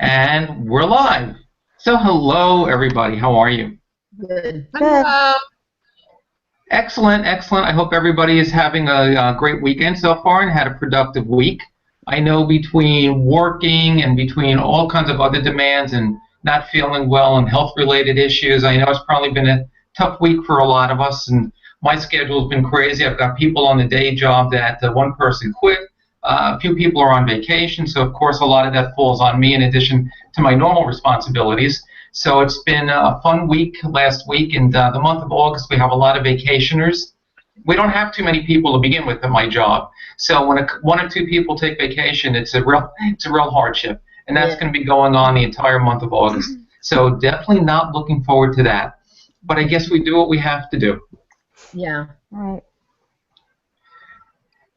And we're live. So hello, everybody. How are you? Good. Hello. Excellent, excellent. I hope everybody is having a great weekend so far and had a productive week. I know between working and between all kinds of other demands and not feeling well and health-related issues, I know it's probably been a tough week for a lot of us, and my schedule has been crazy. I've got people on the day job that one person quit. A few people are on vacation, so of course a lot of that falls on me in addition to my normal responsibilities. So it's been a fun week last week, and the month of August we have a lot of vacationers. We don't have too many people to begin with at my job, so when one or two people take vacation, it's a real hardship, and that's going to be going on the entire month of August. So definitely not looking forward to that. But I guess we do what we have to do. Yeah. Right.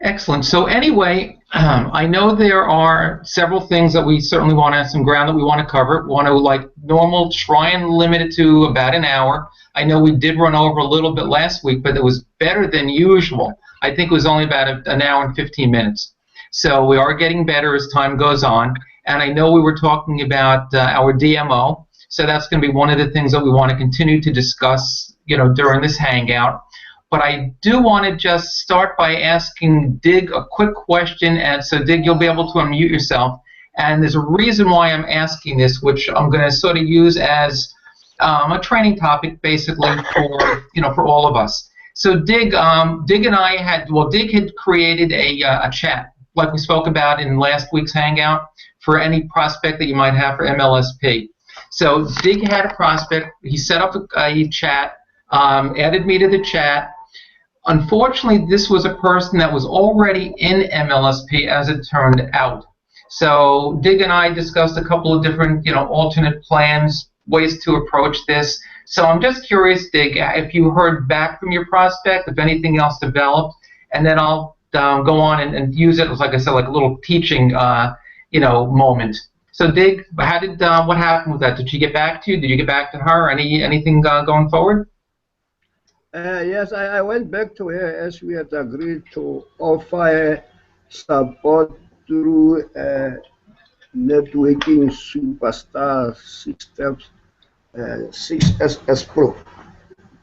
Excellent. So anyway, I know there are several things that we certainly want to have some ground that we want to cover. We want to, like normal, try and limit it to about an hour. I know we did run over a little bit last week, but it was better than usual. I think it was only about an hour and 15 minutes. So we are getting better as time goes on. And I know we were talking about our DMO. So that's going to be one of the things that we want to continue to discuss, during this Hangout. But I do want to just start by asking Dig a quick question, and so Dig, you'll be able to unmute yourself. And there's a reason why I'm asking this, which I'm going to sort of use as a training topic, basically for all of us. So Dig and I had Dig had created a chat like we spoke about in last week's Hangout for any prospect that you might have for MLSP. So Dig had a prospect. He set up a chat, added me to the chat. Unfortunately, this was a person that was already in MLSP, as it turned out. So Dig and I discussed a couple of different, alternate plans, ways to approach this. So I'm just curious, Dig, if you heard back from your prospect, if anything else developed, and then I'll go on and use it as, like I said, like a little teaching, moment. So Dig, what happened with that? Did she get back to you? Did you get back to her? Anything going forward? Yes, I went back to her as we had agreed to offer support through networking superstar 6 steps, 6SS Pro.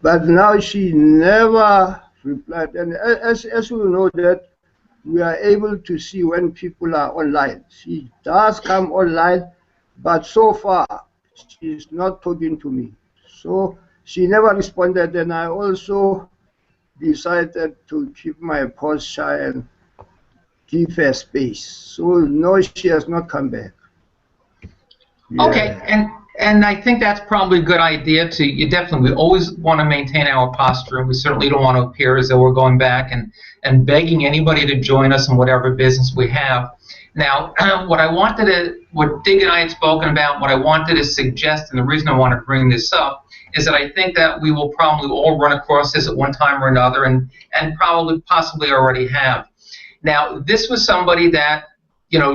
But now she never replied. And as we know that we are able to see when people are online. She does come online, but so far she's not talking to me. So she never responded, and I also decided to keep my post shy and give her space. So no, she has not come back. Yeah. Okay, and I think that's probably a good idea. We always want to maintain our posture, and we certainly don't want to appear as though we're going back and begging anybody to join us in whatever business we have. Now, what Dig and I had spoken about, what I wanted to suggest, and the reason I want to bring this up, is that I think that we will probably all run across this at one time or another, and possibly already have. Now, this was somebody that,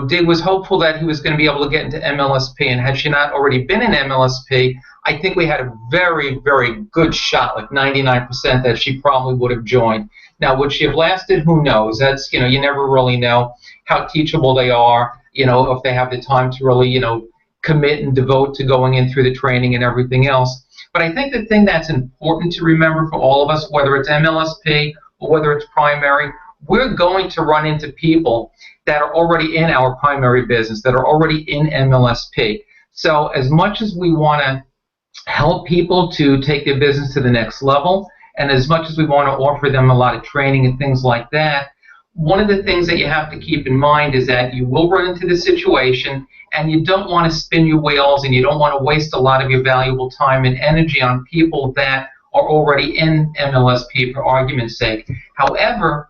Dig was hopeful that he was going to be able to get into MLSP, and had she not already been in MLSP, I think we had a very, very good shot, like 99%, that she probably would have joined. Now, would she have lasted? Who knows? That's, you never really know how teachable they are, if they have the time to really, commit and devote to going in through the training and everything else. But I think the thing that's important to remember for all of us, whether it's MLSP or whether it's primary, we're going to run into people that are already in our primary business, that are already in MLSP. So as much as we want to help people to take their business to the next level, and as much as we want to offer them a lot of training and things like that, one of the things that you have to keep in mind is that you will run into this situation, and you don't want to spin your wheels, and you don't want to waste a lot of your valuable time and energy on people that are already in MLSP, for argument's sake. However,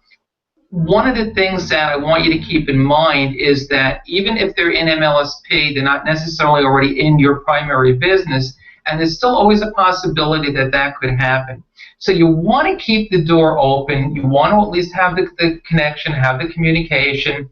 one of the things that I want you to keep in mind is that even if they're in MLSP, they're not necessarily already in your primary business, and there's still always a possibility that that could happen. So you want to keep the door open. You want to at least have the connection, have the communication,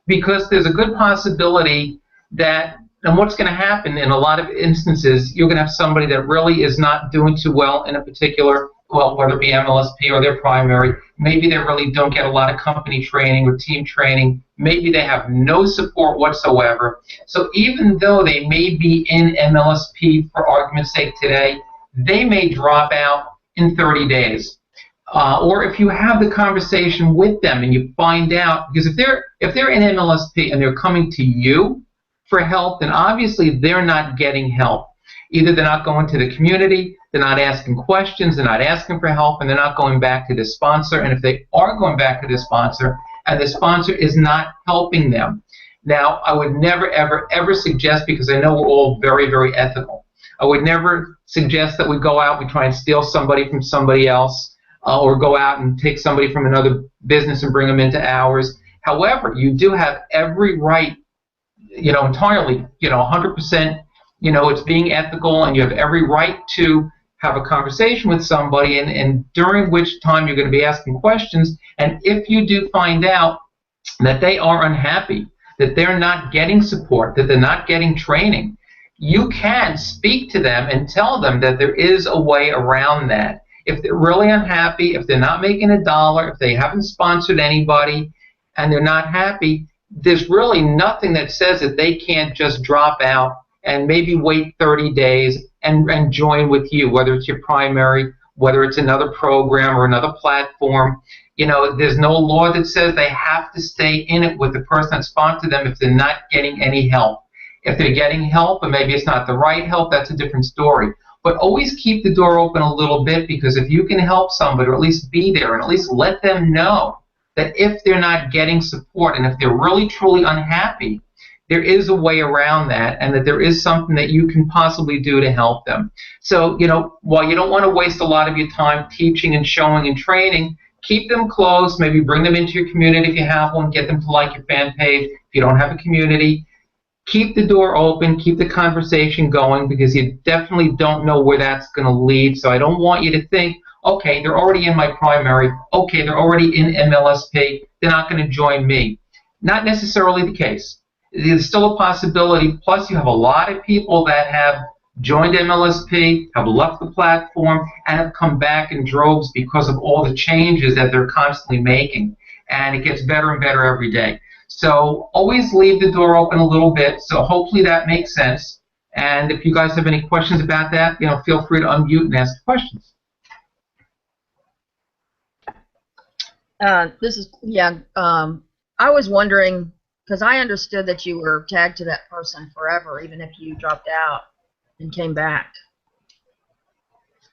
because there's a good possibility that, and what's going to happen in a lot of instances, you're going to have somebody that really is not doing too well in a particular well, whether it be MLSP or their primary, maybe they really don't get a lot of company training or team training. Maybe they have no support whatsoever. So even though they may be in MLSP, for argument's sake today, they may drop out in 30 days. Or if you have the conversation with them and you find out, because if they're in MLSP and they're coming to you for help, then obviously they're not getting help. Either they're not going to the community, they're not asking questions, they're not asking for help, and they're not going back to the sponsor. And if they are going back to the sponsor, and the sponsor is not helping them. Now, I would never, ever, ever suggest, because I know we're all very, very ethical, I would never suggest that we go out, we try and steal somebody from somebody else, or go out and take somebody from another business and bring them into ours. However, you do have every right, entirely, 100%, it's being ethical, and you have every right to have a conversation with somebody, and during which time you're going to be asking questions. And if you do find out that they are unhappy, that they're not getting support, that they're not getting training, you can speak to them and tell them that there is a way around that. If they're really unhappy, if they're not making a dollar, if they haven't sponsored anybody, and they're not happy, there's really nothing that says that they can't just drop out and maybe wait 30 days and join with you, whether it's your primary, whether it's another program or another platform. There's no law that says they have to stay in it with the person that sponsored them if they're not getting any help. If they're getting help, and maybe it's not the right help, that's a different story. But always keep the door open a little bit, because if you can help somebody, or at least be there, and at least let them know that if they're not getting support, and if they're really truly unhappy, there is a way around that, and that there is something that you can possibly do to help them. So, while you don't want to waste a lot of your time teaching and showing and training, keep them close, maybe bring them into your community if you have one, get them to like your fan page. If you don't have a community, keep the door open, keep the conversation going, because you definitely don't know where that's going to lead. So I don't want you to think, okay, they're already in my primary, okay, they're already in MLSP, they're not going to join me. Not necessarily the case. There's still a possibility. Plus, you have a lot of people that have joined MLSP, have left the platform, and have come back in droves because of all the changes that they're constantly making. And it gets better and better every day. So always leave the door open a little bit. So hopefully that makes sense. And if you guys have any questions about that, feel free to unmute and ask questions. I was wondering, because I understood that you were tagged to that person forever, even if you dropped out and came back.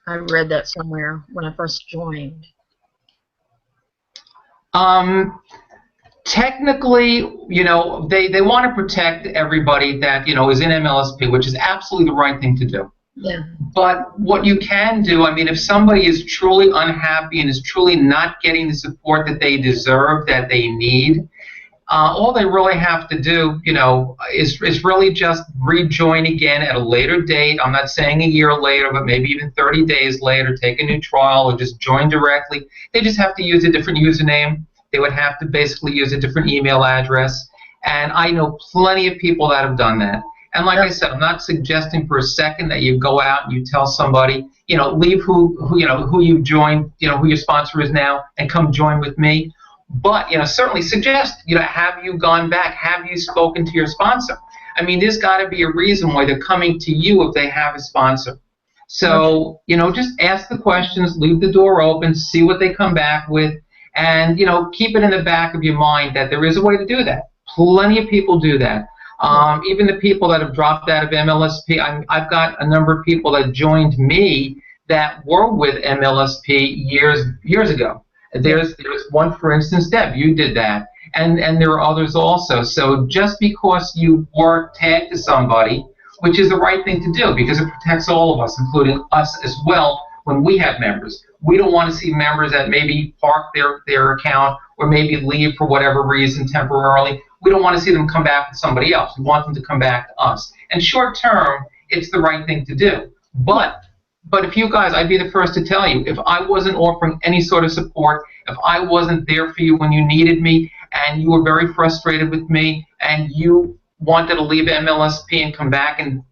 I read that somewhere when I first joined. Technically, they want to protect everybody that, is in MLSP, which is absolutely the right thing to do. Yeah. But what you can do, if somebody is truly unhappy and is truly not getting the support that they deserve, that they need, all they really have to do, is really just rejoin again at a later date. I'm not saying a year later, but maybe even 30 days later, take a new trial or just join directly. They just have to use a different username. They would have to basically use a different email address. And I know plenty of people that have done that. And like I said, I'm not suggesting for a second that you go out and you tell somebody, leave who you've joined, who your sponsor is now, and come join with me. But, certainly suggest, have you gone back? Have you spoken to your sponsor? There's got to be a reason why they're coming to you if they have a sponsor. So, just ask the questions, leave the door open, see what they come back with, and, keep it in the back of your mind that there is a way to do that. Plenty of people do that. Even the people that have dropped out of MLSP, I've got a number of people that joined me that were with MLSP years ago. There's one, for instance, Deb, you did that, and there are others also. So just because you were tagged to somebody, which is the right thing to do because it protects all of us, including us as well, when we have members. We don't want to see members that maybe park their account or maybe leave for whatever reason temporarily. We don't want to see them come back with somebody else. We want them to come back to us. And short term, it's the right thing to do. But if you guys, I'd be the first to tell you, if I wasn't offering any sort of support, if I wasn't there for you when you needed me, and you were very frustrated with me, and you wanted to leave MLSP and come back and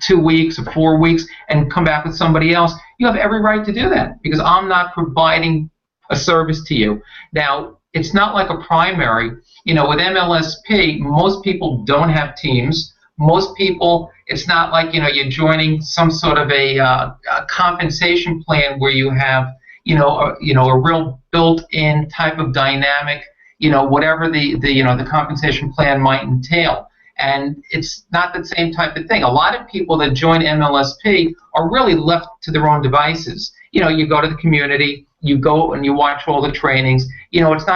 2 weeks or 4 weeks and come back with somebody else, you have every right to do that because I'm not providing a service to you. Now, it's not like a primary. You know, with MLSP, most people don't have teams. Most people, it's not like, you know, you're joining some sort of a compensation plan where you have, a real built-in type of dynamic, whatever the compensation plan might entail. And it's not the same type of thing. A lot of people that join MLSP are really left to their own devices. You go to the community, you go and you watch all the trainings. It's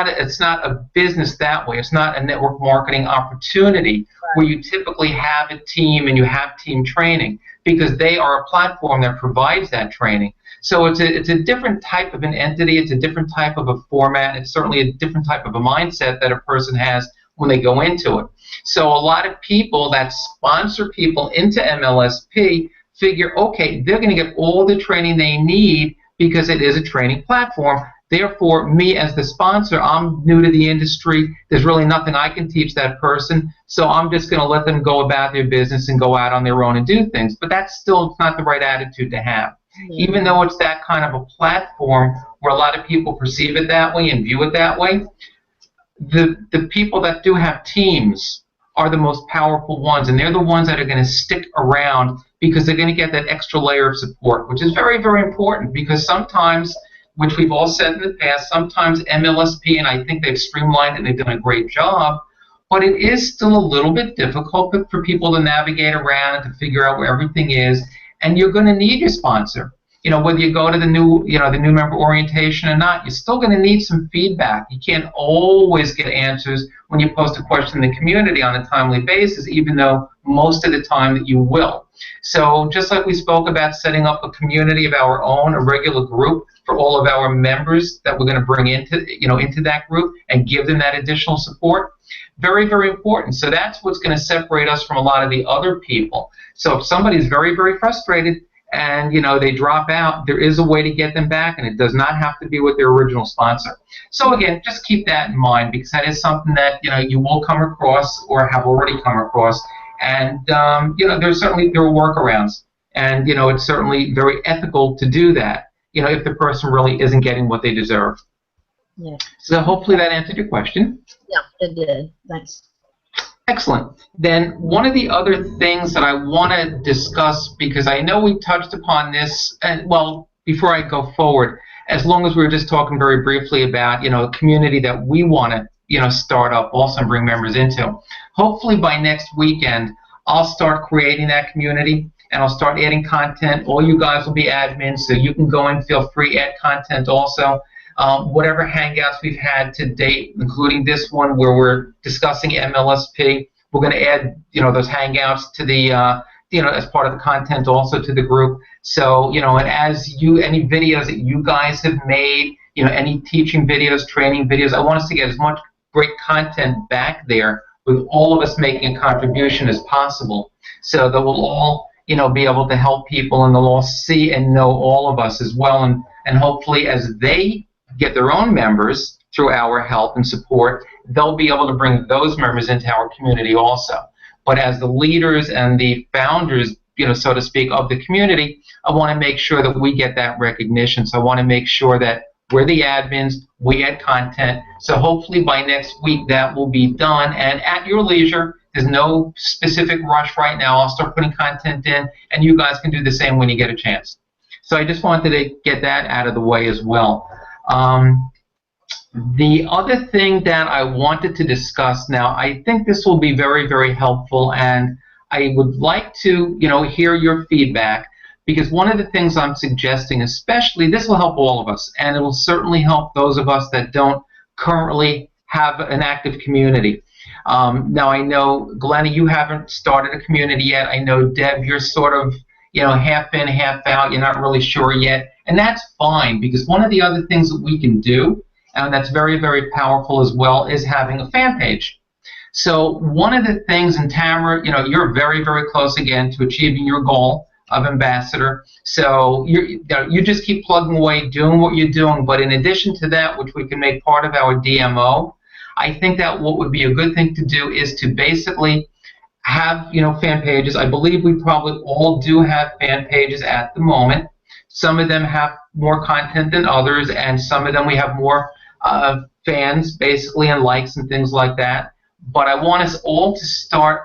not a business that way. It's not a network marketing opportunity where you typically have a team and you have team training, because they are a platform that provides that training. So it's a different type of an entity. It's a different type of a format. It's certainly a different type of a mindset that a person has when they go into it. So a lot of people that sponsor people into MLSP figure, okay, they're going to get all the training they need because it is a training platform. Therefore, me as the sponsor, I'm new to the industry. There's really nothing I can teach that person, so I'm just going to let them go about their business and go out on their own and do things. But that's still not the right attitude to have. Even though it's that kind of a platform where a lot of people perceive it that way and view it that way, the people that do have teams are the most powerful ones, and they're the ones that are going to stick around because they're going to get that extra layer of support, which is very, very important, because sometimes, which we've all said in the past, sometimes MLSP, and I think they've streamlined it and they've done a great job, but it is still a little bit difficult for people to navigate around and to figure out where everything is, and you're going to need your sponsor. Whether you go to the new member orientation or not, you're still going to need some feedback. You can't always get answers when you post a question in the community on a timely basis, even though most of the time that you will. So just like we spoke about setting up a community of our own, a regular group for all of our members that we're going to bring into that group and give them that additional support, very, very important. So that's what's going to separate us from a lot of the other people. So if somebody's very, very frustrated and they drop out, there is a way to get them back, and it does not have to be with their original sponsor. So again, just keep that in mind, because that is something that you will come across or have already come across, and there are workarounds, and it's certainly very ethical to do that, if the person really isn't getting what they deserve. Yeah. So hopefully that answered your question. Yeah, it did. Thanks. Excellent. Then one of the other things that I want to discuss, because I know we touched upon this, and well, before I go forward, as long as we were just talking very briefly about, a community that we want to, start up also and bring members into. Hopefully by next weekend, I'll start creating that community, and I'll start adding content. All you guys will be admins, so you can go and feel free, add content also. Whatever Hangouts we've had to date, including this one where we're discussing MLSP, we're going to add, those Hangouts to the, as part of the content also to the group. So, and as any videos that you guys have made, any teaching videos, training videos, I want us to get as much great content back there with all of us making a contribution as possible, so that we'll all, be able to help people, and they'll all see and know all of us as well, and hopefully as they get their own members through our help and support, they'll be able to bring those members into our community also. But as the leaders and the founders, so to speak, of the community, I want to make sure that we get that recognition. So I want to make sure that we're the admins, we add content. So hopefully by next week that will be done, and at your leisure. There's no specific rush right now. I'll start putting content in, and you guys can do the same when you get a chance. So I just wanted to get that out of the way as well. The other thing that I wanted to discuss now, I think this will be very, very helpful, and I would like to, hear your feedback, because one of the things I'm suggesting, especially, this will help all of us, and it will certainly help those of us that don't currently have an active community. Now I know, Glenna, you haven't started a community yet. I know, Deb, you're sort of, half in, half out. You're not really sure yet. And that's fine, because one of the other things that we can do, and that's very, very powerful as well, is having a fan page. So one of the things, and Tamara, you're very, very close again to achieving your goal of ambassador. So you just keep plugging away, doing what you're doing. But in addition to that, which we can make part of our DMO, I think that what would be a good thing to do is to basically have, fan pages. I believe we probably all do have fan pages at the moment. Some of them have more content than others, and some of them we have more fans, basically, and likes and things like that. But I want us all to start,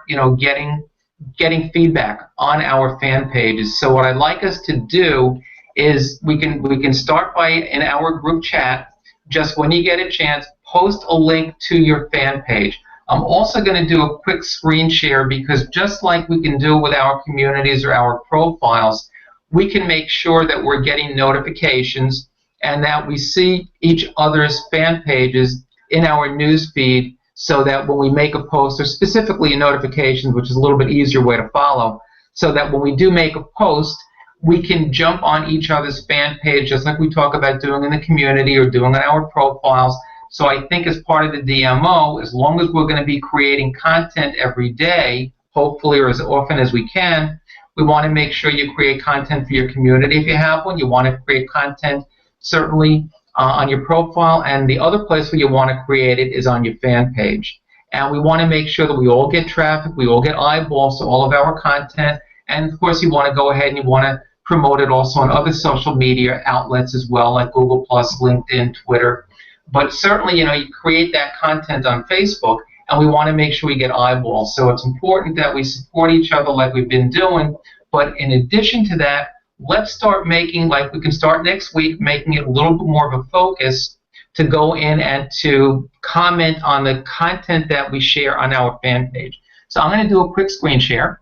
getting feedback on our fan pages. So what I'd like us to do is we can start by, in our group chat, just when you get a chance, post a link to your fan page. I'm also going to do a quick screen share, because just like we can do with our communities or our profiles, we can make sure that we're getting notifications and that we see each other's fan pages in our news feed, so that when we make a post, or specifically in notifications, which is a little bit easier way to follow, so that when we do make a post, we can jump on each other's fan page, just like we talk about doing in the community or doing in our profiles. So I think as part of the DMO, as long as we're going to be creating content every day, hopefully, or as often as we can, we want to make sure you create content for your community if you have one. You want to create content certainly on your profile, and the other place where you want to create it is on your fan page. And we want to make sure that we all get traffic, we all get eyeballs to all of our content, and of course you want to go ahead and you want to promote it also on other social media outlets as well, like Google+, LinkedIn, Twitter. But certainly, you create that content on Facebook, and we want to make sure we get eyeballs. So it's important that we support each other like we've been doing. But in addition to that, let's start making, like we can start next week, making it a little bit more of a focus to go in and to comment on the content that we share on our fan page. So I'm going to do a quick screen share.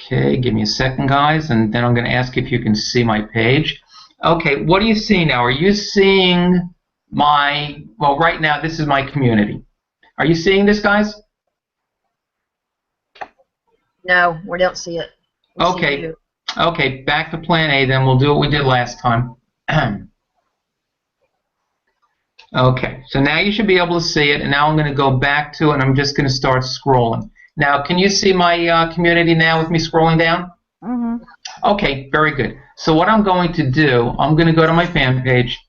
Okay, give me a second, guys, and then I'm going to ask if you can see my page. Okay, what are you seeing now? Are you seeing my, well, right now this is my community. Are you seeing this, guys? No, we don't see it. We Okay. see Okay, back to plan A then. We'll do what we did last time. Okay, so now you should be able to see it, and now I'm going to go back to it, and I'm just going to start scrolling. Now, can you see my community now with me scrolling down? Mm-hmm. Okay, very good. So what I'm going to do, I'm going to go to my fan page,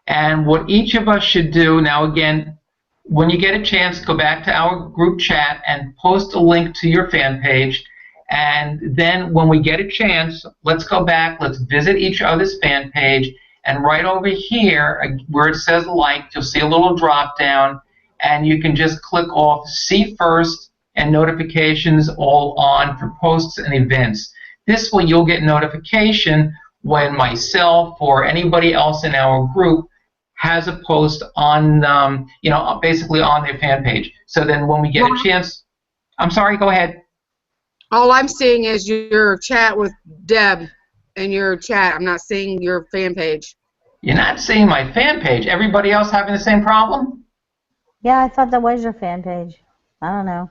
and what each of us should do, now again, when you get a chance, go back to our group chat and post a link to your fan page, and then when we get a chance, let's go back, let's visit each other's fan page, and right over here, where it says like, you'll see a little drop down, and you can just click off See First and Notifications All On for posts and events. This way you'll get notification when myself or anybody else in our group has a post on, basically on their fan page. So then when we get a chance, I'm sorry, go ahead. All I'm seeing is your chat with Deb and your chat. I'm not seeing your fan page. You're not seeing my fan page. Everybody else having the same problem? Yeah, I thought that was your fan page. I don't know.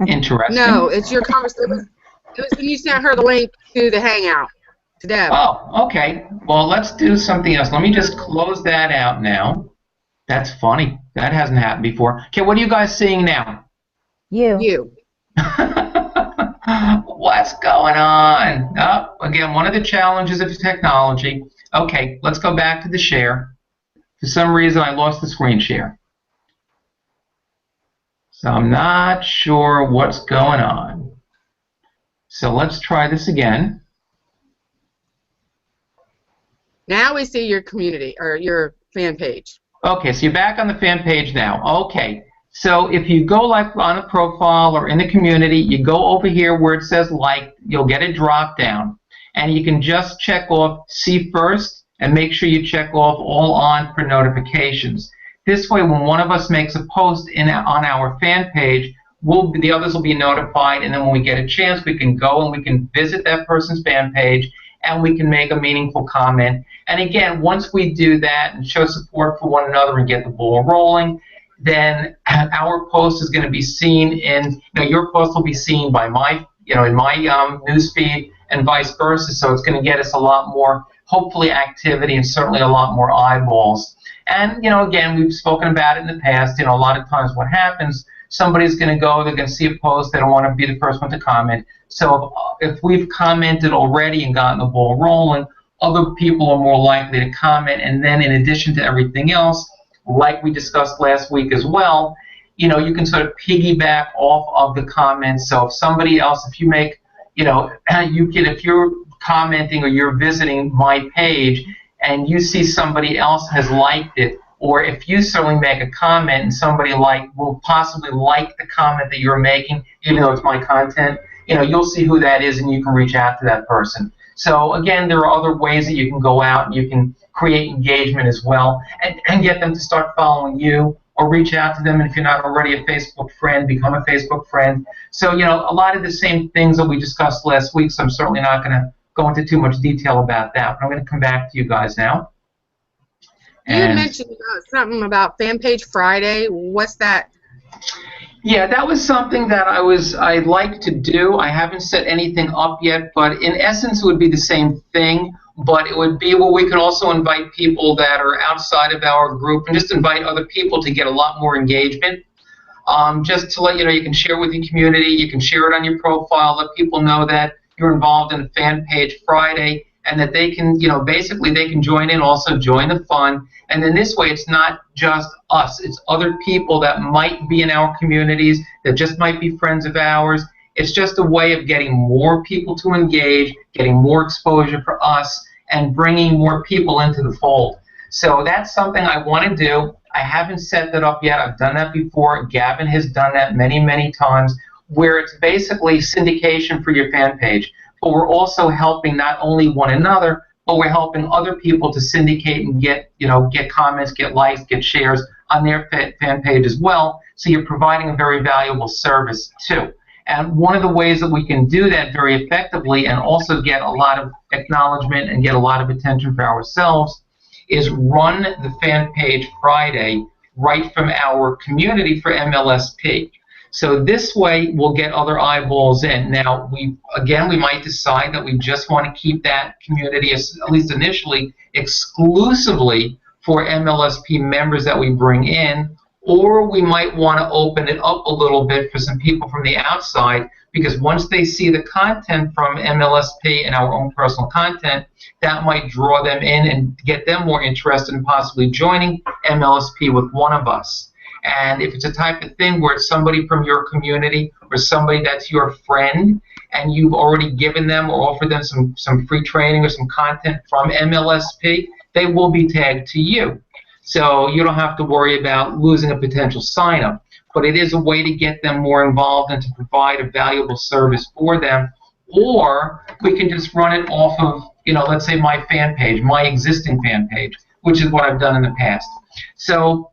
Interesting. No, it's your conversation. It was when you sent her the link to the Hangout, to Deb. Oh, okay. Well, let's do something else. Let me just close that out now. That's funny. That hasn't happened before. Okay, what are you guys seeing now? You. What's going on? Oh, again, one of the challenges of technology. Okay, let's go back to the share. For some reason, I lost the screen share. So I'm not sure what's going on. So let's try this again. Now we see your community, or your fan page. Okay, so you're back on the fan page now. Okay, so if you go like on a profile or in the community, you go over here where it says like, you'll get a drop down. And you can just check off See First and make sure you check off All On for notifications. This way, when one of us makes a post on our fan page, the others will be notified, and then when we get a chance, we can go and we can visit that person's fan page, and we can make a meaningful comment. And again, once we do that and show support for one another and get the ball rolling, then our post is going to be seen in, your post will be seen by my, in my news feed, and vice versa. So it's going to get us a lot more, hopefully, activity and certainly a lot more eyeballs. And, again, we've spoken about it in the past. A lot of times what happens, somebody's going to go, they're going to see a post, they don't want to be the first one to comment. So if we've commented already and gotten the ball rolling, other people are more likely to comment. And then in addition to everything else, like we discussed last week as well, you can sort of piggyback off of the comments. So if somebody else, if you make, if you're commenting or you're visiting my page and you see somebody else has liked it, or if you certainly make a comment and somebody will possibly like the comment that you're making, even though it's my content, you'll see who that is and you can reach out to that person. So again, there are other ways that you can go out and you can create engagement as well and get them to start following you, or reach out to them. And if you're not already a Facebook friend, become a Facebook friend. So, a lot of the same things that we discussed last week, so I'm certainly not going to go into too much detail about that. But I'm going to come back to you guys now. You had mentioned something about Fan Page Friday. What's that? Yeah, that was something that I'd like to do. I haven't set anything up yet, but in essence it would be the same thing. But it would be where we could also invite people that are outside of our group and just invite other people to get a lot more engagement. Just to let you know, you can share with your community, you can share it on your profile, let people know that you're involved in a Fan Page Friday, and that they can, basically they can join in, also join the fun. And then this way it's not just us, it's other people that might be in our communities, that just might be friends of ours. It's just a way of getting more people to engage, getting more exposure for us, and bringing more people into the fold. So that's something I want to do. I haven't set that up yet. I've done that before. Gavin has done that many, many times, where it's basically syndication for your fan page. But we're also helping not only one another, but we're helping other people to syndicate and get comments, get likes, get shares on their fan page as well. So you're providing a very valuable service too. And one of the ways that we can do that very effectively and also get a lot of acknowledgement and get a lot of attention for ourselves is run the Fan Page Friday right from our community for MLSP. So this way we'll get other eyeballs in. Now, we might decide that we just want to keep that community, at least initially, exclusively for MLSP members that we bring in, or we might want to open it up a little bit for some people from the outside, because once they see the content from MLSP and our own personal content, that might draw them in and get them more interested in possibly joining MLSP with one of us. And if it's a type of thing where it's somebody from your community or somebody that's your friend and you've already given them or offered them some free training or some content from MLSP, they will be tagged to you. So you don't have to worry about losing a potential sign-up. But it is a way to get them more involved and to provide a valuable service for them. Or we can just run it off of, let's say my fan page, my existing fan page, which is what I've done in the past. So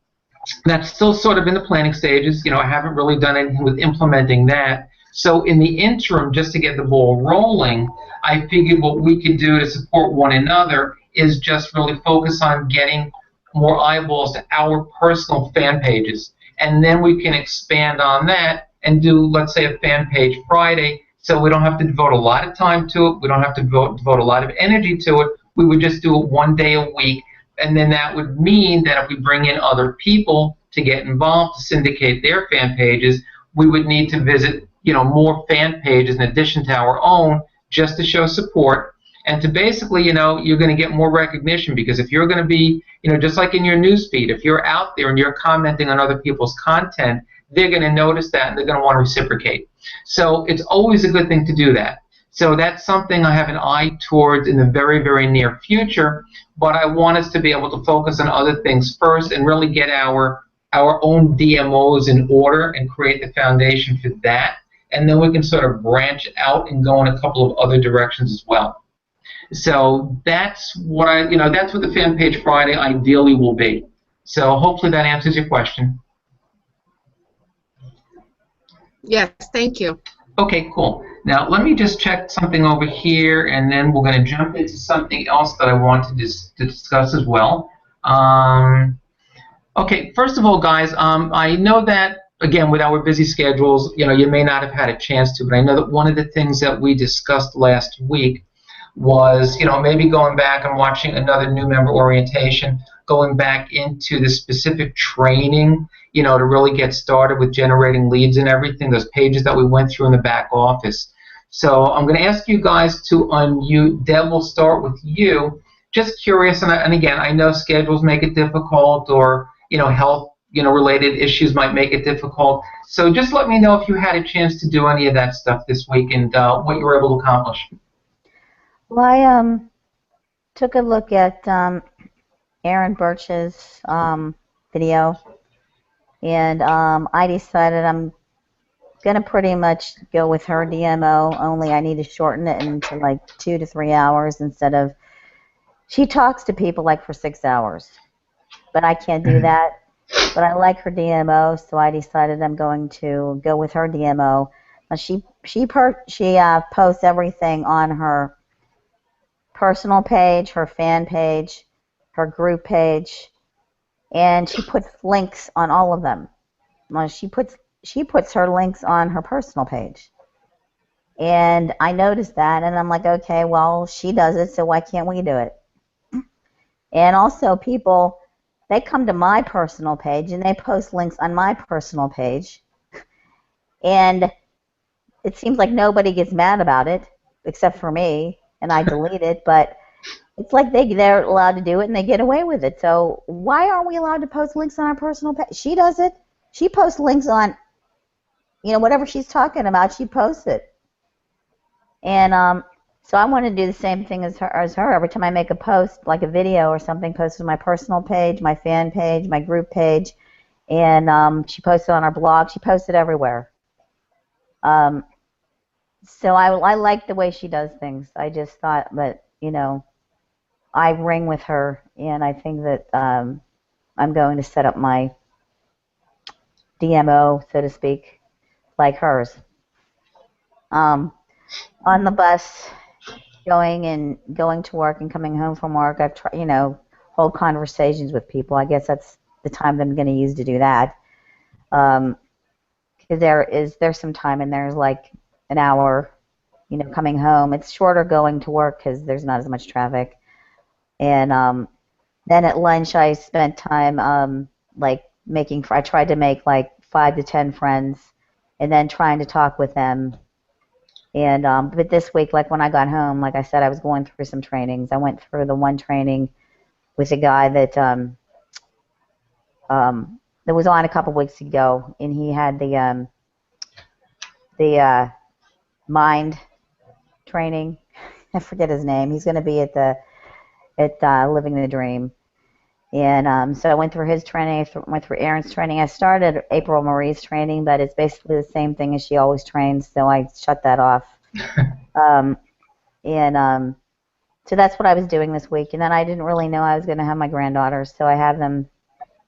that's still sort of in the planning stages. I haven't really done anything with implementing that. So in the interim, just to get the ball rolling, I figured what we could do to support one another is just really focus on getting more eyeballs to our personal fan pages. And then we can expand on that and do, let's say, a Fan Page Friday, so we don't have to devote a lot of time to it. We don't have to devote a lot of energy to it. We would just do it one day a week. And then that would mean that if we bring in other people to get involved, to syndicate their fan pages, we would need to visit, more fan pages in addition to our own, just to show support. And to basically, you're going to get more recognition, because if you're going to be, just like in your newsfeed, if you're out there and you're commenting on other people's content, they're going to notice that and they're going to want to reciprocate. So it's always a good thing to do that. So that's something I have an eye towards in the very, very near future, but I want us to be able to focus on other things first and really get our own DMOs in order and create the foundation for that. And then we can sort of branch out and go in a couple of other directions as well. So that's what that's what the Fan Page Friday ideally will be. So hopefully that answers your question. Yes, thank you. Okay, cool. Now let me just check something over here, and then we're going to jump into something else that I wanted to discuss as well. Okay, first of all, guys, I know that, again, with our busy schedules, you may not have had a chance to, but I know that one of the things that we discussed last week was, maybe going back and watching another new member orientation, going back into the specific training, to really get started with generating leads and everything, those pages that we went through in the back office. So I'm going to ask you guys to unmute. Deb, we'll start with you. Just curious, and again, I know schedules make it difficult, or health related issues might make it difficult. So just let me know if you had a chance to do any of that stuff this week and what you were able to accomplish. Well, I took a look at Aaron Birch's video, and I decided I'm gonna pretty much go with her DMO. Only I need to shorten it into like 2 to 3 hours instead of. She talks to people like for 6 hours, but I can't do that. But I like her DMO, so I decided I'm going to go with her DMO. She posts everything on her personal page, her fan page, her group page, and she puts links on all of them. She puts her links on her personal page. And I noticed that, and I'm like, okay, well, she does it, so why can't we do it? And also people, they come to my personal page, and they post links on my personal page. And it seems like nobody gets mad about it, except for me, and I delete it, but it's like they're allowed to do it, and they get away with it. So why aren't we allowed to post links on our personal page? She does it. She posts links on, whatever she's talking about, she posts it. And so I want to do the same thing as her. Every time I make a post, like a video or something, post on my personal page, my fan page, my group page, and she posts it on our blog. She posts it everywhere. So I like the way she does things. I just thought that, I ring with her, and I think that I'm going to set up my DMO, so to speak, like hers. On the bus, going to work and coming home from work, I've tried, hold conversations with people. I guess that's the time that I'm going to use to do that. Because there's some time, and there's like an hour, coming home. It's shorter going to work because there's not as much traffic. And then at lunch, I spent time I tried to make like 5 to 10 friends, and then trying to talk with them. And but this week, like when I got home, like I said, I was going through some trainings. I went through the one training with a guy that was on a couple weeks ago, and he had the mind training. I forget his name. He's going to be at Living the Dream. And so I went through his training. I went through Aaron's training. I started April Marie's training, but it's basically the same thing as she always trains, so I shut that off. So that's what I was doing this week. And then I didn't really know I was going to have my granddaughters, so I have them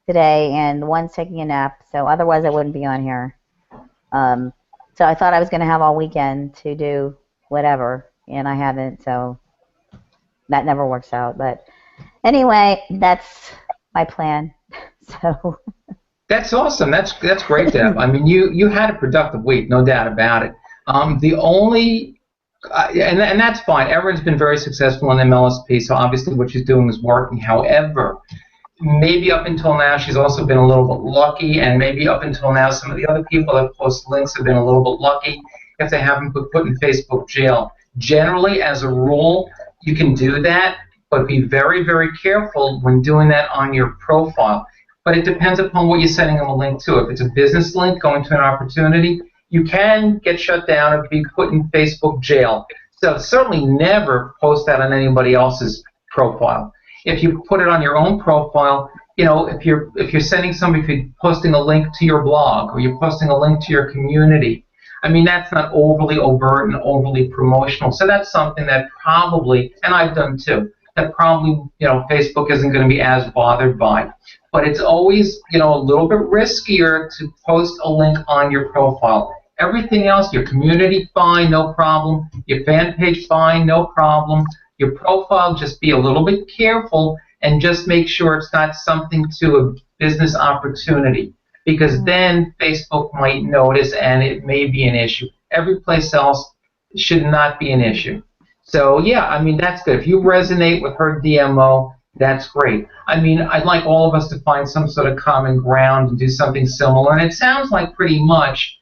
today, and one's taking a nap, so otherwise I wouldn't be on here. So I thought I was going to have all weekend to do whatever, and I haven't, so that never works out. But anyway, that's my plan. So that's awesome. That's great, Deb. I mean, you had a productive week, no doubt about it. The only and that's fine. Everyone's been very successful in MLSP, so obviously what she's doing is working. However, maybe up until now she's also been a little bit lucky, and maybe up until now some of the other people that post links have been a little bit lucky if they haven't been put in Facebook jail. Generally, as a rule, you can do that, but be very, very careful when doing that on your profile. But it depends upon what you're sending them a link to. If it's a business link going to an opportunity, you can get shut down or be put in Facebook jail. So certainly never post that on anybody else's profile. If you put it on your own profile, if you're sending somebody, if you're posting a link to your blog or you're posting a link to your community, I mean, that's not overly overt and overly promotional. So that's something that probably, and I've done too, that probably, Facebook isn't going to be as bothered by. But it's always, a little bit riskier to post a link on your profile. Everything else, your community, fine, no problem. Your fan page, fine, no problem. Your profile, just be a little bit careful and just make sure it's not something to a business opportunity, because then Facebook might notice and it may be an issue. Every place else should not be an issue. So yeah, I mean, that's good. If you resonate with her DMO, that's great. I mean, I'd like all of us to find some sort of common ground and do something similar, and it sounds like pretty much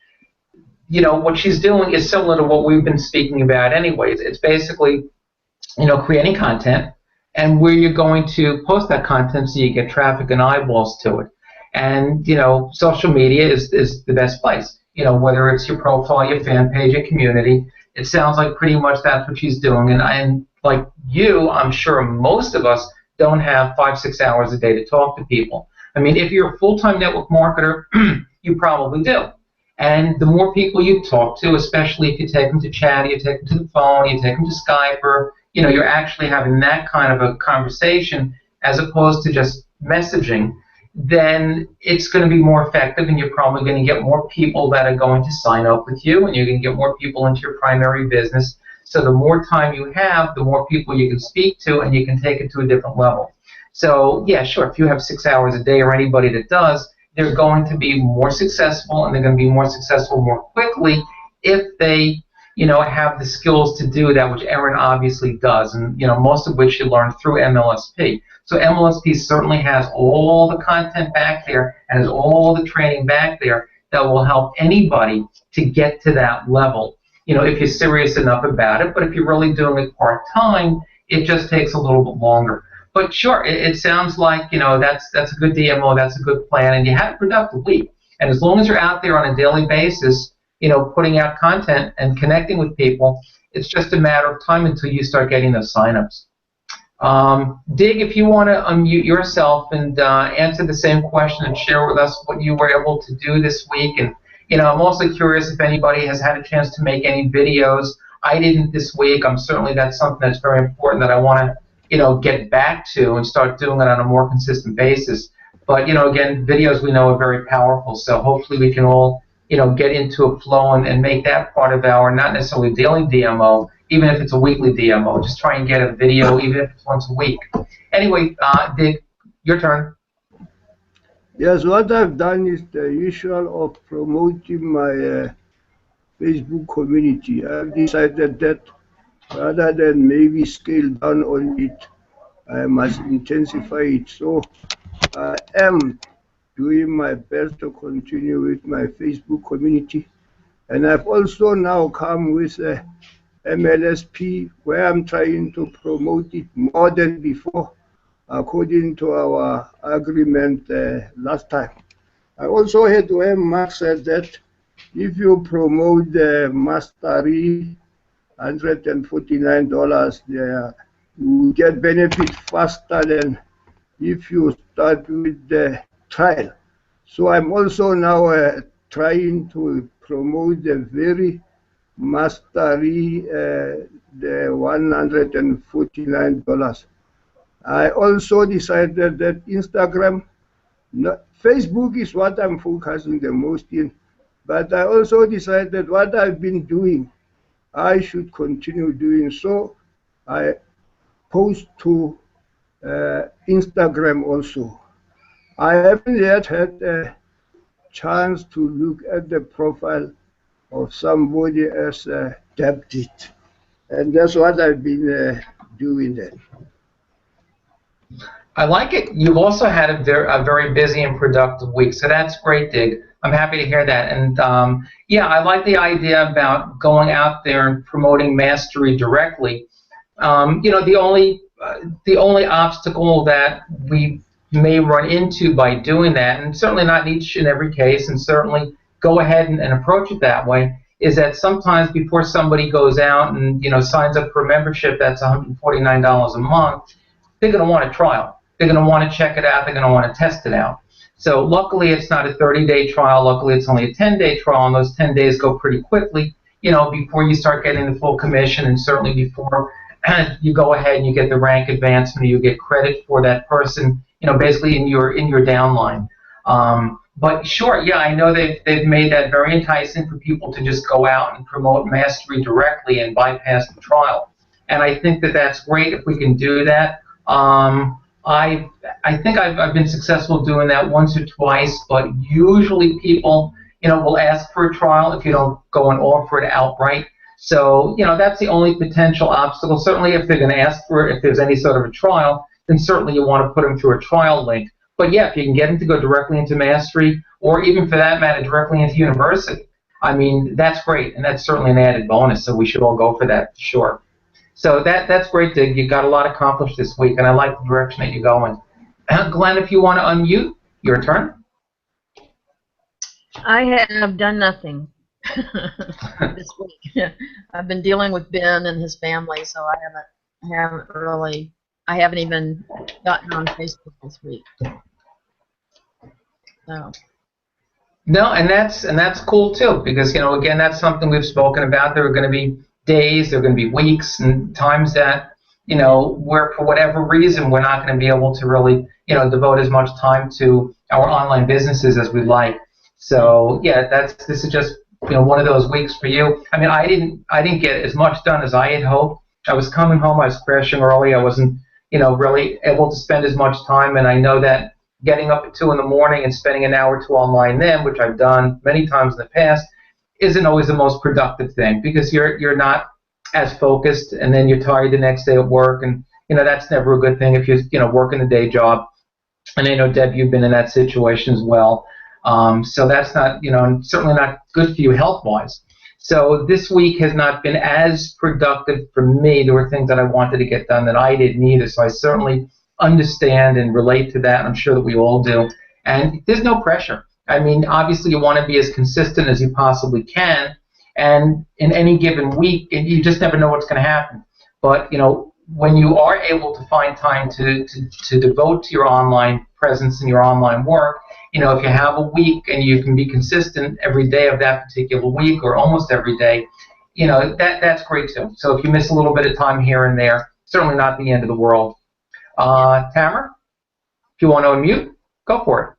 what she's doing is similar to what we've been speaking about anyways. It's basically, creating content and where you're going to post that content so you get traffic and eyeballs to it. And, social media is the best place. Whether it's your profile, your fan page, your community, it sounds like pretty much that's what she's doing. And like you, I'm sure most of us don't have 5-6 hours a day to talk to people. I mean, if you're a full-time network marketer, you probably do. And the more people you talk to, especially if you take them to chat, you take them to the phone, you take them to Skype, or you're actually having that kind of a conversation as opposed to just messaging, then it's going to be more effective, and you're probably going to get more people that are going to sign up with you, and you're going to get more people into your primary business. So the more time you have, the more people you can speak to, and you can take it to a different level. So yeah, sure, if you have 6 hours a day, or anybody that does, they're going to be more successful, and they're going to be more successful more quickly if they have the skills to do that, which Erin obviously does, and most of which she learned through MLSP. So MLSP certainly has all the content back there and has all the training back there that will help anybody to get to that level, if you're serious enough about it. But if you're really doing it part-time, it just takes a little bit longer. But sure, it sounds like, that's a good DMO, that's a good plan, and you had a productive week. And as long as you're out there on a daily basis, putting out content and connecting with people, it's just a matter of time until you start getting those signups. Dig, if you want to unmute yourself and answer the same question and share with us what you were able to do this week. And, I'm also curious if anybody has had a chance to make any videos. I didn't this week. That's something that's very important that I want to, get back to and start doing it on a more consistent basis. But, again, videos we know are very powerful, so hopefully we can all, get into a flow and make that part of our, not necessarily daily DMO, even if it's a weekly DMO. Just try and get a video, even if it's once a week. Anyway, Dick, your turn. Yes, what I've done is the usual of promoting my Facebook community. I've decided that rather than maybe scale down on it, I must intensify it. So I am doing my best to continue with my Facebook community. And I've also now come with a MLSP where I'm trying to promote it more than before, according to our agreement last time. I also heard where Mark said that if you promote the Mastery $149 there, you get benefit faster than if you start with the trial. So I'm also now trying to promote the very Mastery, the $149. I also decided that Instagram, Facebook is what I'm focusing the most in, but I also decided what I've been doing, I should continue doing. So I post to Instagram also. I haven't yet had a chance to look at the profile of somebody as Deb did. And that's what I've been doing then. I like it. You've also had a very busy and productive week, so that's great, Dig. I'm happy to hear that. And yeah, I like the idea about going out there and promoting Mastery directly. The only obstacle that we may run into by doing that, and certainly not in each and every case, and certainly go ahead and approach it that way, is that sometimes before somebody goes out and signs up for a membership that's $149 a month, they're going to want a trial. They're going to want to check it out. They're going to want to test it out. So luckily it's not a 30-day trial. Luckily it's only a 10-day trial, and those 10 days go pretty quickly, before you start getting the full commission, and certainly before you go ahead and you get the rank advancement, or you get credit for that person, basically in your downline. But sure, yeah, I know they've made that very enticing for people to just go out and promote Mastery directly and bypass the trial. And I think that that's great if we can do that. I think I've been successful doing that once or twice, but usually people, will ask for a trial if you don't go and offer it outright. So, that's the only potential obstacle. Certainly if they're going to ask for it, if there's any sort of a trial, then certainly you want to put them through a trial link. But yeah, if you can get them to go directly into Mastery, or even for that matter, directly into University, I mean, that's great, and that's certainly an added bonus, so we should all go for that, for sure. So that's great, Dig. You got a lot accomplished this week, and I like the direction that you're going. Glenn, if you want to unmute, your turn. I have done nothing this week. I've been dealing with Ben and his family, so I haven't even gotten on Facebook this week. So. No, and that's cool too, because again, that's something we've spoken about. There are going to be days, there are going to be weeks, and times that where for whatever reason we're not going to be able to really devote as much time to our online businesses as we'd like. So yeah, this is just one of those weeks for you. I mean, I didn't get as much done as I had hoped. I was coming home, I was crashing early. I wasn't really able to spend as much time, and I know that getting up at 2 in the morning and spending an hour or two online then, which I've done many times in the past, isn't always the most productive thing, because you're not as focused, and then you're tired the next day at work, and that's never a good thing if you're working a day job. And I know, Deb, you've been in that situation as well. So that's not certainly not good for you health-wise. So this week has not been as productive for me. There were things that I wanted to get done that I didn't either. So I certainly understand and relate to that. I'm sure that we all do. And there's no pressure. I mean, obviously you want to be as consistent as you possibly can. And in any given week, you just never know what's going to happen. But, when you are able to find time to devote to your online presence and your online work, if you have a week and you can be consistent every day of that particular week or almost every day, that's great too. So if you miss a little bit of time here and there, certainly not the end of the world. Tamara, if you want to unmute, go for it.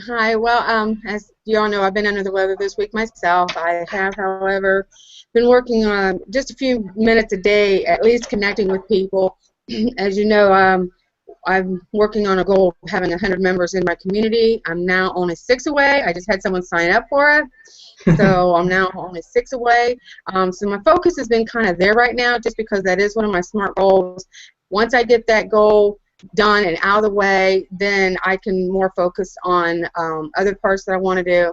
Hi. Well, as you all know, I've been under the weather this week myself. I have, however, been working on just a few minutes a day, at least connecting with people. As you know, I'm working on a goal of having 100 members in my community. I'm now only 6 away. I just had someone sign up for it. So I'm now only 6 away. So my focus has been kind of there right now, just because that is one of my SMART goals. Once I get that goal done and out of the way, then I can more focus on other parts that I want to do.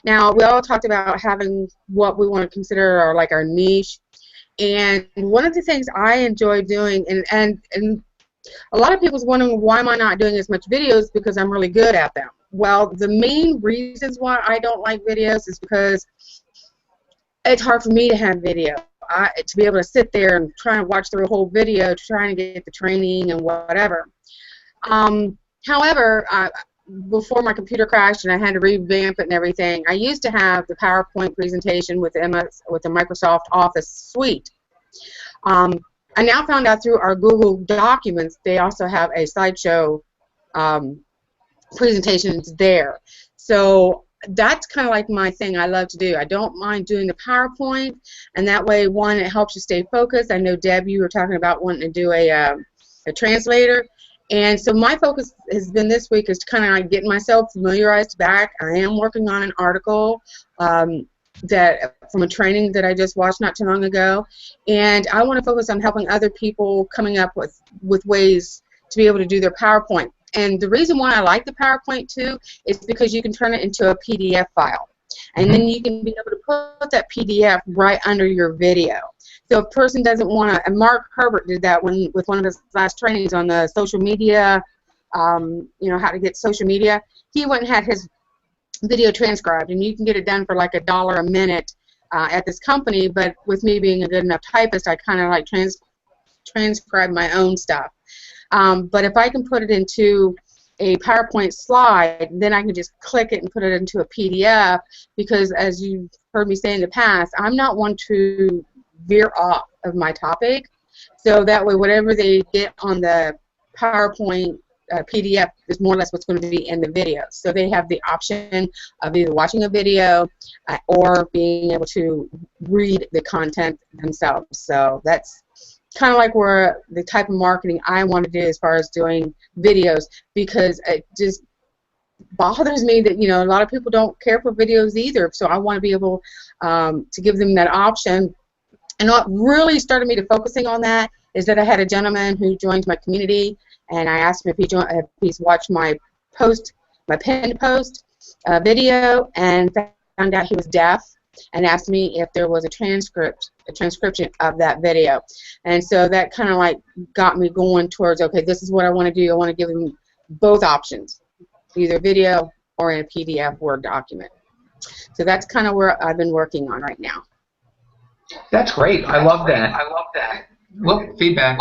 Now, we all talked about having what we want to consider our niche. And one of the things I enjoy doing, and a lot of people's wondering, why am I not doing as much videos? Because I'm really good at them. Well, the main reasons why I don't like videos is because it's hard for me to have video. To be able to sit there and try and watch the whole video, trying to get the training and whatever. However, before my computer crashed and I had to revamp it and everything, I used to have the PowerPoint presentation with the Microsoft Office suite. I now found out through our Google Documents they also have a slideshow presentations there. So that's kind of like my thing I love to do. I don't mind doing the PowerPoint, and that way, one, it helps you stay focused. I know, Deb, you were talking about wanting to do a translator, and so my focus has been this week is kind of like getting myself familiarized back. I am working on an article that from a training that I just watched not too long ago, and I want to focus on helping other people coming up with ways to be able to do their PowerPoint. And the reason why I like the PowerPoint too is because you can turn it into a PDF file, and then you can be able to put that PDF right under your video. So if a person doesn't want to, and Mark Herbert did that with one of his last trainings on the social media, how to get social media. He went and had his video transcribed, and you can get it done for like $1 a minute at this company. But with me being a good enough typist, I kind of like transcribe my own stuff. But if I can put it into a PowerPoint slide, then I can just click it and put it into a PDF, because as you've heard me say in the past, I'm not one to veer off of my topic. So that way, whatever they get on the PowerPoint PDF is more or less what's going to be in the video. So they have the option of either watching a video or being able to read the content themselves. So that's kind of like where the type of marketing I want to do as far as doing videos, because it just bothers me that a lot of people don't care for videos either. So I want to be able to give them that option. And what really started me to focusing on that is that I had a gentleman who joined my community, and I asked him if he's watched my pinned post video, and found out he was deaf and asked me if there was a transcription of that video. And so that kind of like got me going towards, okay, this is what I want to do. I want to give him both options, either video or in a PDF Word document. So that's kind of where I've been working on right now. That's great. I love that. I love that. Look, feedback.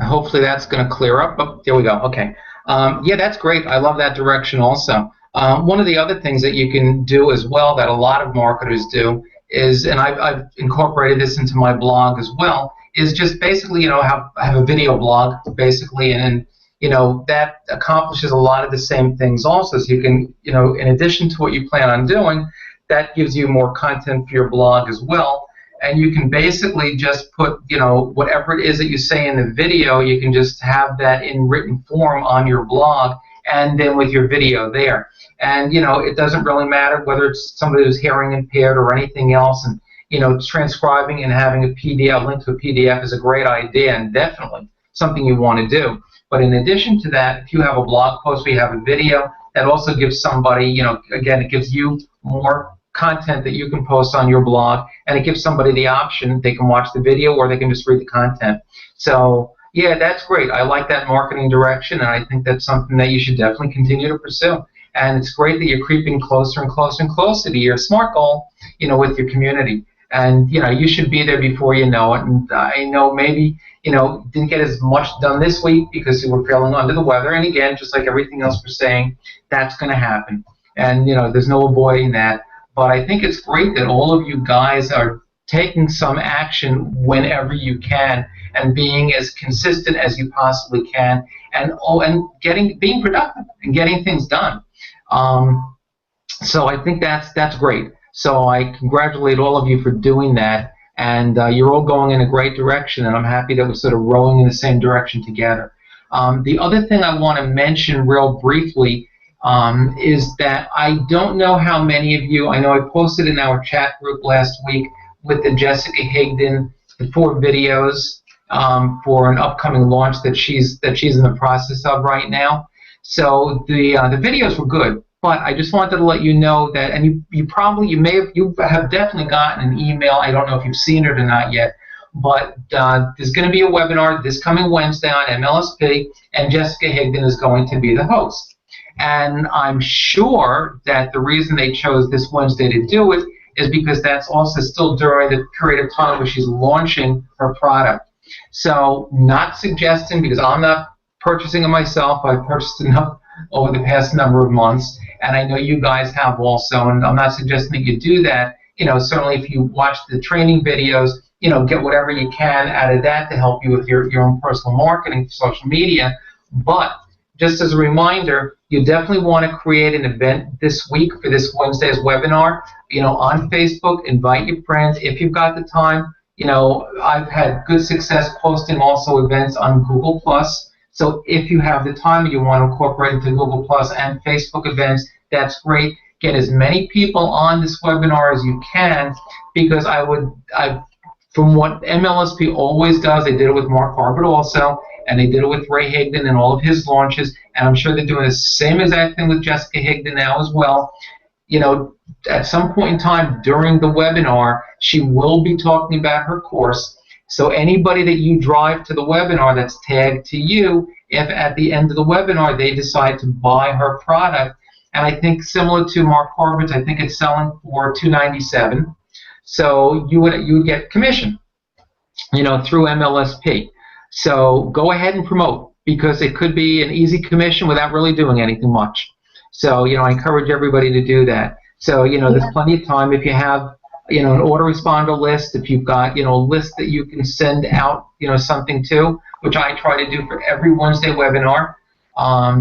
Hopefully that's going to clear up. Oh, there we go. Okay. Yeah, that's great. I love that direction also. One of the other things that you can do as well that a lot of marketers do is, and I've incorporated this into my blog as well, is just basically, have a video blog, basically, and that accomplishes a lot of the same things also. So you can, in addition to what you plan on doing, that gives you more content for your blog as well. And you can basically just put, whatever it is that you say in the video, you can just have that in written form on your blog and then with your video there. And, it doesn't really matter whether it's somebody who's hearing impaired or anything else. And, transcribing and having a PDF, link to a PDF is a great idea and definitely something you want to do. But in addition to that, if you have a blog post where you have a video, that also gives somebody, again, it gives you more content that you can post on your blog, and it gives somebody the option. They can watch the video or they can just read the content. So, yeah, that's great. I like that marketing direction, and I think that's something that you should definitely continue to pursue. And it's great that you're creeping closer and closer and closer to your SMART goal, with your community. And, you should be there before you know it. And I know maybe, didn't get as much done this week because you were feeling under the weather. And again, just like everything else we're saying, that's going to happen. And, there's no avoiding that. But I think it's great that all of you guys are taking some action whenever you can and being as consistent as you possibly can and being productive and getting things done. So I think that's great. So I congratulate all of you for doing that, and you're all going in a great direction, and I'm happy that we're sort of rowing in the same direction together. The other thing I want to mention real briefly is that I don't know how many of you, I know I posted in our chat group last week with the Jessica Higdon, the 4 videos for an upcoming launch that she's in the process of right now. So the videos were good. But I just wanted to let you know that, and you have definitely gotten an email. I don't know if you've seen it or not yet, but there's going to be a webinar this coming Wednesday on MLSP, and Jessica Higdon is going to be the host. And I'm sure that the reason they chose this Wednesday to do it is because that's also still during the period of time where she's launching her product. So not suggesting, because I'm not purchasing it myself, I've purchased enough over the past number of months, and I know you guys have also, and I'm not suggesting that you do that. Certainly if you watch the training videos, get whatever you can out of that to help you with your own personal marketing, social media. But just as a reminder, you definitely want to create an event this week for this Wednesday's webinar, on Facebook. Invite your friends if you've got the time. I've had good success posting also events on Google+. So if you have the time and you want to incorporate into Google Plus and Facebook events, that's great. Get as many people on this webinar as you can, because from what MLSP always does, they did it with Mark Harbert also, and they did it with Ray Higdon and all of his launches, and I'm sure they're doing the same exact thing with Jessica Higdon now as well. At some point in time during the webinar, she will be talking about her course. So anybody that you drive to the webinar that's tagged to you, if at the end of the webinar they decide to buy her product, and I think similar to Mark Harbert's, I think it's selling for $297. So you would get commission, through MLSP. So go ahead and promote, because it could be an easy commission without really doing anything much. So I encourage everybody to do that. So there's plenty of time if you have an autoresponder list, if you've got, a list that you can send out, something to, which I try to do for every Wednesday webinar,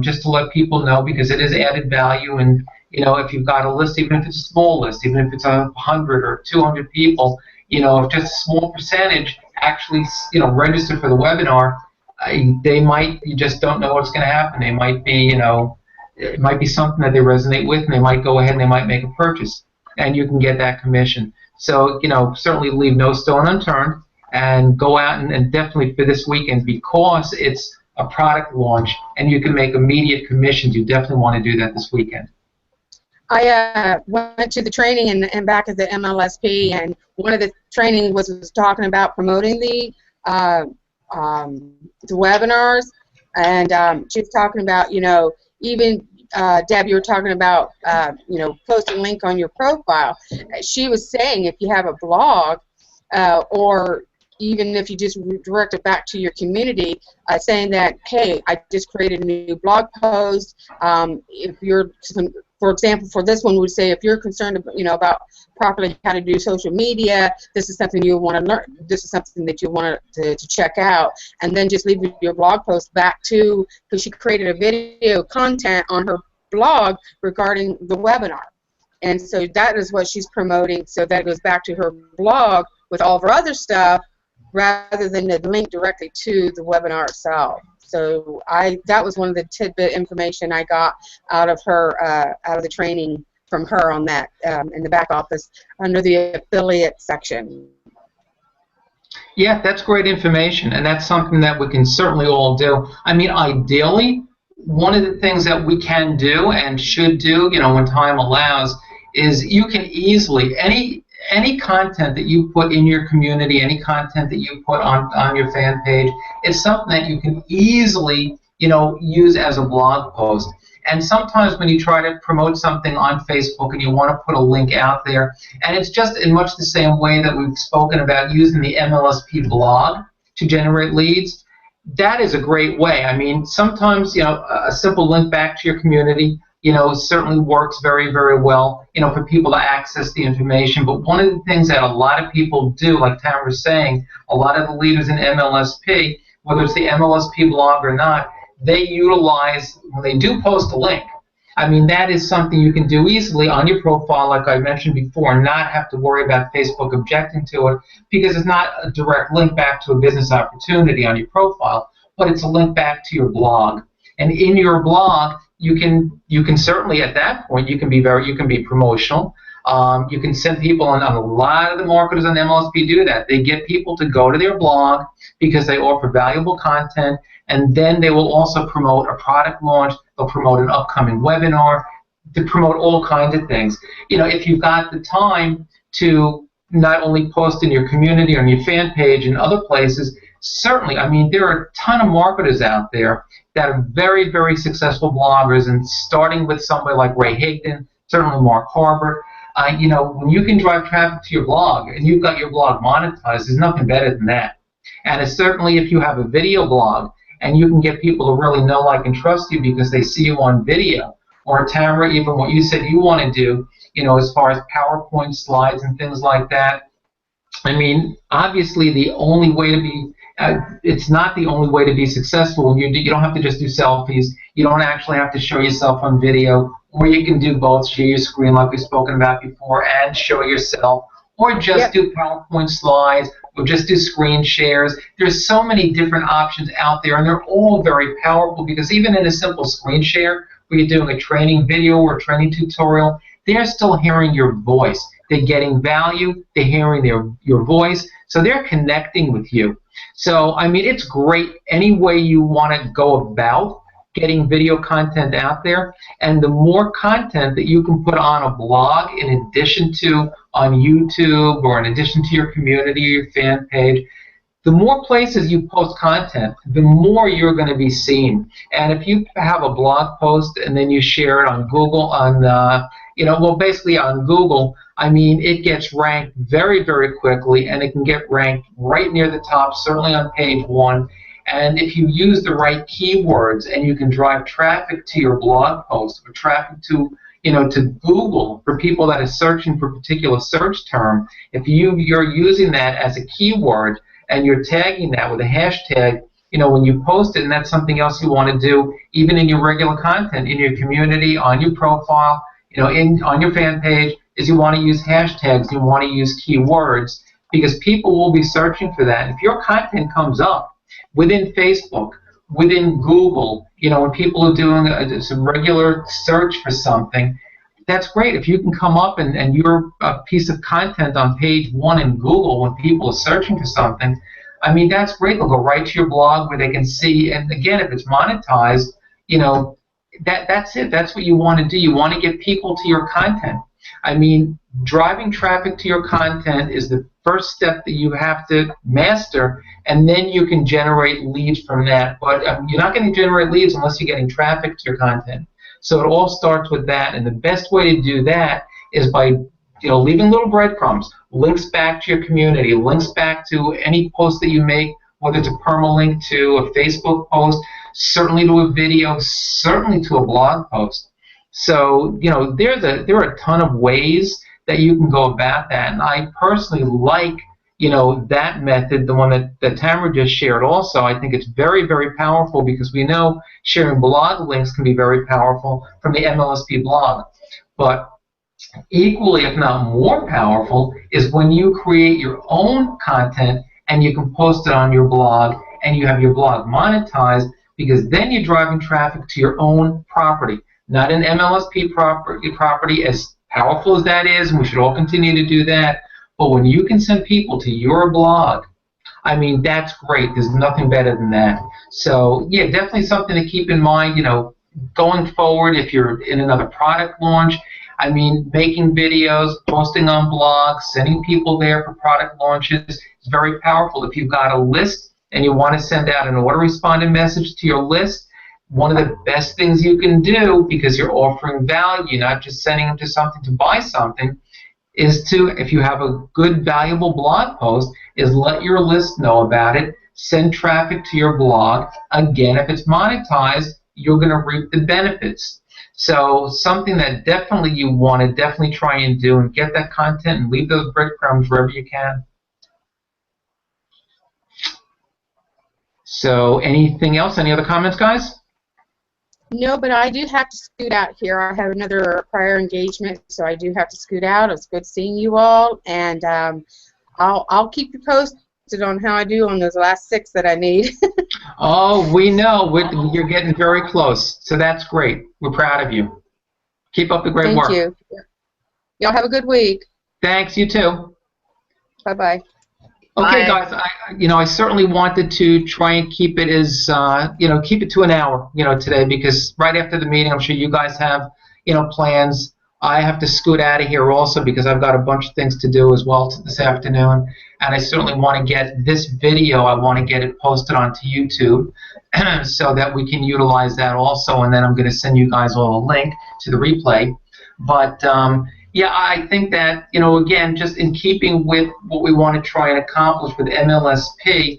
just to let people know, because it is added value. And, if you've got a list, even if it's a small list, even if it's 100 or 200 people, if just a small percentage actually, register for the webinar, you just don't know what's going to happen. They might be, it might be something that they resonate with, and they might go ahead and they might make a purchase, and you can get that commission. So, certainly leave no stone unturned, and go out and definitely for this weekend, because it's a product launch and you can make immediate commissions, you definitely want to do that this weekend. I went to the training and back at the MLSP, and one of the training was talking about promoting the webinars, and she was talking about, you know, even Deb, you were talking about, you know, posting a link on your profile. She was saying if you have a blog, or even if you just direct it back to your community, saying that, hey, I just created a new blog post. If you're, for example, for this one, we would say if you're concerned, you know, about properly how to do social media, this is something you want to learn. This is something that you want to check out, and then just leave your blog post back to, because she created a video content on her blog regarding the webinar. And so that is what she's promoting, so that goes back to her blog with all of her other stuff, rather than the link directly to the webinar itself. So that was one of the tidbit information I got out of her, out of the training from her on that in the back office under the affiliate section. Yeah, that's great information, and that's something that we can certainly all do. I mean, ideally, one of the things that we can do and should do, you know, when time allows, is you can easily, any content that you put in your community, any content that you put on your fan page, is something that you can easily, you know, use as a blog post. And sometimes when you try to promote something on Facebook and you want to put a link out there, and it's just in much the same way that we've spoken about using the MLSP blog to generate leads, that is a great way. I mean, sometimes, you know, a simple link back to your community, you know, certainly works very, very well, you know, for people to access the information. But one of the things that a lot of people do, like Tamara was saying, a lot of the leaders in MLSP, whether it's the MLSP blog or not, they utilize, when they do post a link, I mean, that is something you can do easily on your profile, like I mentioned before, and not have to worry about Facebook objecting to it, because it's not a direct link back to a business opportunity on your profile, but it's a link back to your blog. And in your blog, you can certainly, at that point, you can be promotional. You can send people, and a lot of the marketers on MLSP do that. They get people to go to their blog because they offer valuable content, and then they will also promote a product launch. They'll promote an upcoming webinar, to promote all kinds of things. You know, if you've got the time to not only post in your community, on your fan page, and other places, certainly, I mean, there are a ton of marketers out there that are very, very successful bloggers, and starting with somebody like Ray Higdon, certainly Mark Harbert. You know, when you can drive traffic to your blog and you've got your blog monetized, there's nothing better than that. And it's certainly, if you have a video blog and you can get people to really know, like, and trust you because they see you on video, or Tamara, even what you said you want to do, you know, as far as PowerPoint slides and things like that. I mean, obviously, the only way to be it's not the only way to be successful. You don't have to just do selfies. You don't actually have to show yourself on video, or you can do both, share your screen like we've spoken about before, and show yourself, or just do PowerPoint slides, or just do screen shares. There's so many different options out there, and they're all very powerful, because even in a simple screen share, where you're doing a training video or a training tutorial, they're still hearing your voice. They're getting value. They're hearing your voice, so they're connecting with you. So, I mean, it's great any way you want to go about getting video content out there. And the more content that you can put on a blog in addition to on YouTube, or in addition to your community or your fan page, the more places you post content, the more you're going to be seen. And if you have a blog post and then you share it on Google, basically on Google, I mean, it gets ranked very, very quickly, and it can get ranked right near the top, certainly on page 1. And if you use the right keywords and you can drive traffic to your blog post, or traffic to Google for people that are searching for a particular search term, if you're using that as a keyword and you're tagging that with a hashtag, you know, when you post it, and that's something else you want to do, even in your regular content, in your community, on your profile, you know, on your fan page, is you want to use hashtags, you want to use keywords, because people will be searching for that. If your content comes up within Facebook, within Google, you know, when people are doing a regular search for something, that's great. If you can come up and you're a piece of content on page 1 in Google when people are searching for something, I mean, that's great. They'll go right to your blog where they can see, and again, if it's monetized, you know, that's it. That's what you want to do. You want to get people to your content. I mean, driving traffic to your content is the first step that you have to master, and then you can generate leads from that. But you're not going to generate leads unless you're getting traffic to your content. So it all starts with that, and the best way to do that is by leaving little breadcrumbs, links back to your community, links back to any post that you make, whether it's a permalink to a Facebook post, certainly to a video, certainly to a blog post. So, there are a ton of ways that you can go about that, and I personally like, that method, the one that Tamara just shared also. I think it's very, very powerful because we know sharing blog links can be very powerful from the MLSP blog. But equally, if not more powerful, is when you create your own content and you can post it on your blog and you have your blog monetized, because then you're driving traffic to your own property, not an MLSP property, as powerful as that is, and we should all continue to do that. But when you can send people to your blog, I mean, that's great. There's nothing better than that. So, yeah, definitely something to keep in mind, going forward if you're in another product launch. I mean, making videos, posting on blogs, sending people there for product launches is very powerful. If you've got a list and you want to send out an autoresponding message to your list, one of the best things you can do, because you're offering value, not just sending them to something to buy something, is to, if you have a good, valuable blog post, is let your list know about it, send traffic to your blog. Again, if it's monetized, you're going to reap the benefits. So something that definitely you want to definitely try and do, and get that content and leave those breadcrumbs wherever you can. So anything else? Any other comments, guys? No, but I do have to scoot out here. I have another prior engagement, so I do have to scoot out. It's good seeing you all, and I'll keep you posted on how I do on those last 6 that I need. Oh, we know. You're getting very close, so that's great. We're proud of you. Keep up the great work. Thank you. Y'all have a good week. Thanks. You too. Bye-bye. Okay, Bye. guys. I certainly wanted to try and keep it as keep it to an hour, today, because right after the meeting, I'm sure you guys have plans. I have to scoot out of here also because I've got a bunch of things to do as well this afternoon, and I certainly want to get this video. I want to get it posted onto YouTube so that we can utilize that also, and then I'm going to send you guys all a link to the replay. But yeah, I think that, again, just in keeping with what we want to try and accomplish with MLSP,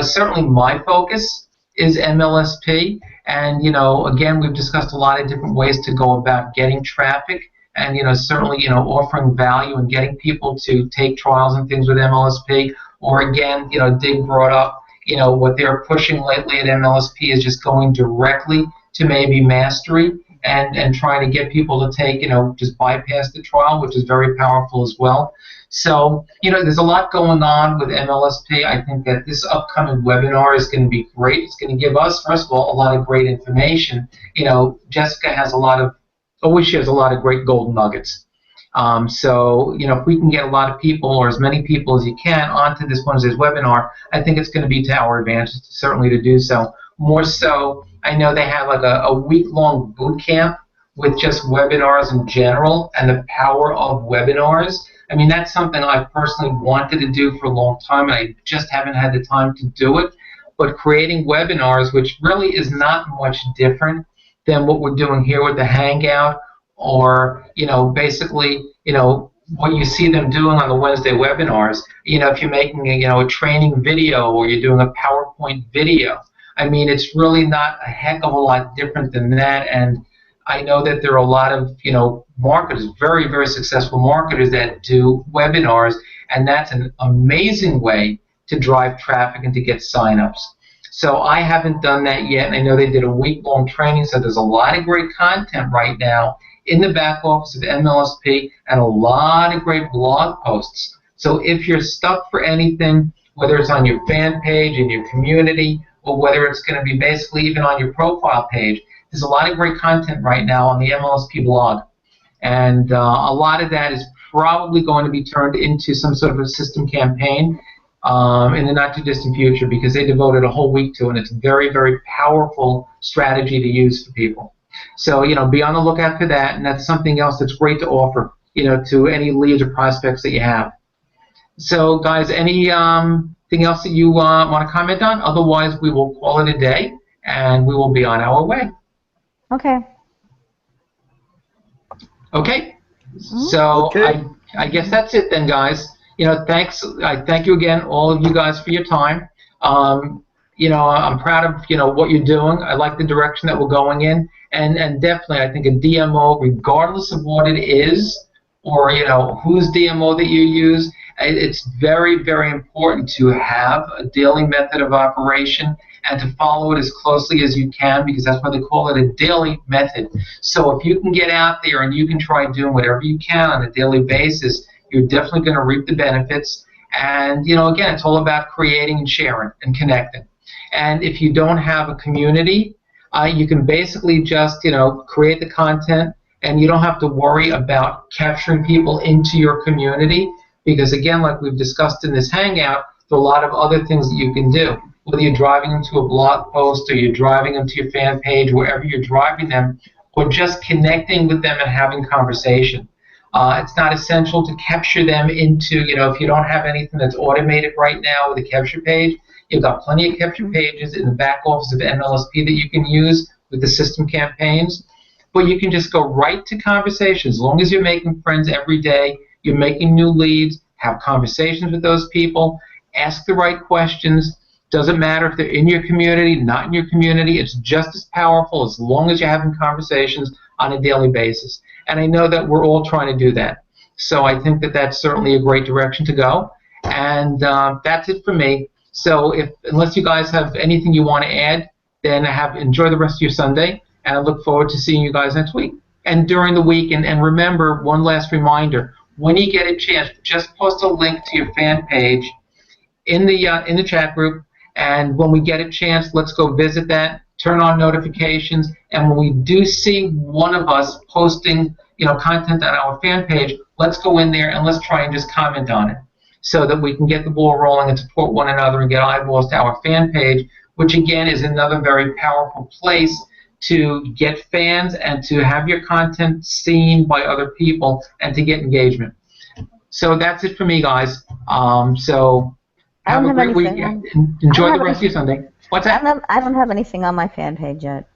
certainly my focus is MLSP. And, again, we've discussed a lot of different ways to go about getting traffic and, certainly, offering value and getting people to take trials and things with MLSP. Or, again, Dig brought up, what they're pushing lately at MLSP is just going directly to maybe mastery. And trying to get people to take, just bypass the trial, which is very powerful as well. So, there's a lot going on with MLSP. I think that this upcoming webinar is going to be great. It's going to give us, first of all, a lot of great information. Jessica always shares a lot of great golden nuggets. So, if we can get a lot of people, or as many people as you can, onto this Wednesday's webinar, I think it's going to be to our advantage, certainly, to do so. More so, I know they have like a week-long boot camp with just webinars in general and the power of webinars. I mean, that's something I personally wanted to do for a long time, and I just haven't had the time to do it. But creating webinars, which really is not much different than what we're doing here with the Hangout, or, basically, what you see them doing on the Wednesday webinars. If you're making a training video, or you're doing a PowerPoint video, I mean, it's really not a heck of a lot different than that. And I know that there are a lot of, marketers, very, very successful marketers that do webinars, and that's an amazing way to drive traffic and to get signups. So I haven't done that yet, and I know they did a week-long training, so there's a lot of great content right now in the back office of MLSP and a lot of great blog posts. So if you're stuck for anything, whether it's on your fan page, in your community, or whether it's going to be basically even on your profile page, there's a lot of great content right now on the MLSP blog. And a lot of that is probably going to be turned into some sort of a system campaign in the not-too-distant future, because they devoted a whole week to it, and it's a very, very powerful strategy to use for people. So, be on the lookout for that, and that's something else that's great to offer, to any leads or prospects that you have. So, guys, any thing else that you want to comment on? Otherwise, we will call it a day, and we will be on our way. Okay. Okay. So Okay. I guess that's it then, guys. Thanks. I thank you again, all of you guys, for your time. I'm proud of what you're doing. I like the direction that we're going in, and definitely I think a DMO, regardless of what it is, or whose DMO that you use, it's very, very important to have a daily method of operation and to follow it as closely as you can, because that's why they call it a daily method. So if you can get out there and you can try doing whatever you can on a daily basis, you're definitely going to reap the benefits. And again, it's all about creating and sharing and connecting. And if you don't have a community, you can basically just create the content, and you don't have to worry about capturing people into your community, because again, like we've discussed in this Hangout, there are a lot of other things that you can do. Whether you're driving them to a blog post, or you're driving them to your fan page, wherever you're driving them, or just connecting with them and having conversation. It's not essential to capture them into, if you don't have anything that's automated right now with a capture page, you've got plenty of capture pages in the back office of MLSP that you can use with the system campaigns. But you can just go right to conversations. As long as you're making friends every day, you're making new leads, have conversations with those people, ask the right questions. Doesn't matter if they're in your community, not in your community. It's just as powerful as long as you're having conversations on a daily basis. And I know that we're all trying to do that. So I think that that's certainly a great direction to go. And that's it for me. So unless you guys have anything you want to add, then enjoy the rest of your Sunday. And I look forward to seeing you guys next week and during the week. And remember, one last reminder, when you get a chance, just post a link to your fan page in the chat group. And when we get a chance, let's go visit that, turn on notifications, and when we do see one of us posting content on our fan page, let's go in there and let's try and just comment on it so that we can get the ball rolling and support one another and get eyeballs to our fan page, which again is another very powerful place to get fans and to have your content seen by other people and to get engagement. So that's it for me, guys. So have a great week. Enjoy the rest of your Sunday. What's that? I don't have anything on my fan page yet.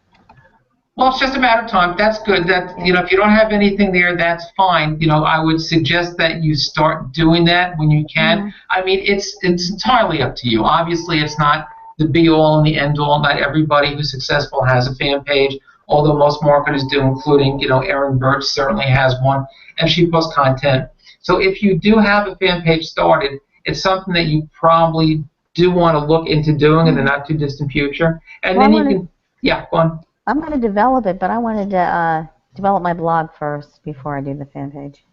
Well, it's just a matter of time. That's good. That if you don't have anything there, that's fine. I would suggest that you start doing that when you can. Mm-hmm. I mean, it's entirely up to you. Obviously, it's not the be-all and the end-all. Not everybody who's successful has a fan page, although most marketers do, including Erin Birch certainly has one, and she posts content. So if you do have a fan page started, it's something that you probably do want to look into doing in the not-too-distant future. And then you can, go on. I'm going to develop it, but I wanted to develop my blog first before I do the fan page.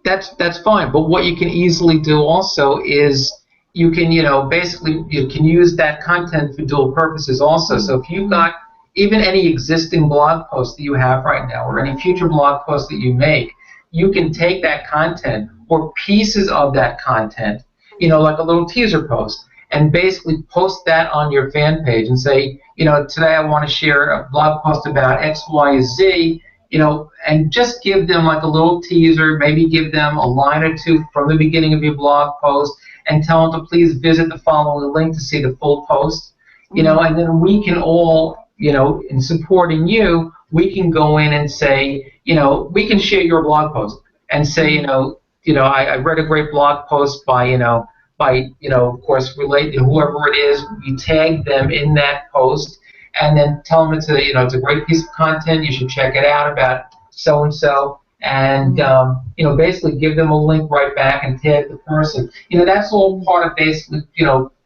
That's fine. But what you can easily do also is you can, basically you can use that content for dual purposes also. So if you've got even any existing blog post that you have right now or any future blog post that you make, you can take that content or pieces of that content, like a little teaser post, and basically post that on your fan page and say, today I want to share a blog post about X, Y, Z, and just give them like a little teaser, maybe give them a line or two from the beginning of your blog post and tell them to please visit the following link to see the full post, and then we can all, in supporting you, we can go in and say, we can share your blog post and say, I read a great blog post by, of course, relate to whoever it is. You tag them in that post, and then tell them it's a great piece of content. You should check it out about so and so, and basically give them a link right back and tag the person. That's all part of basically